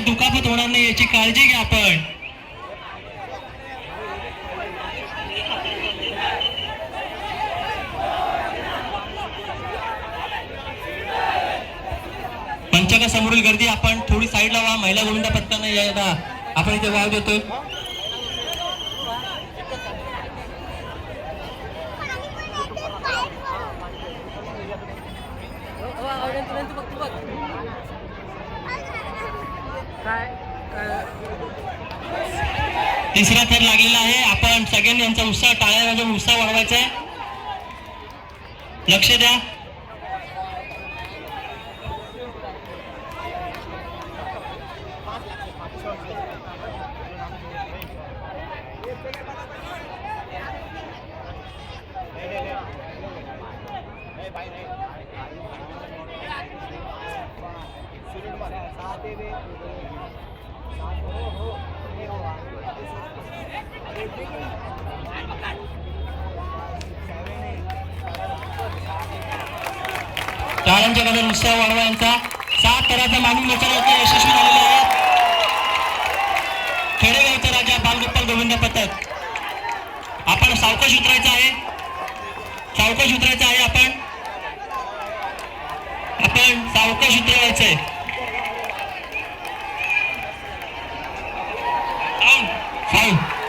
दुखापत होणार नाही याची काळजी घ्या आपण. पंचांगा समोरील गर्दी आपण थोडी साईडला व्हा. महिला गोविंदा पथकांना यायला आपण इथे वाव देतोय. तिसरा थर लागलेला आहे. आपण सगळ्यांनी यांचा उत्साह टाळ्या वाजवून उत्साह वाढवायचा आहे. लक्ष द्या. टाळ्यांच्या गजर उत्साह वाढवा यांचा. 7 थराचा मानवी मोर्चा यशस्वी झालेला आहे. खेडेगावचा राजा बालगोपाल गोविंद पथक. आपण सावकाश उतरायचं आहे. सावकाश उतरायचं आहे. आपण सावकाश उतरायचंय. फाऊल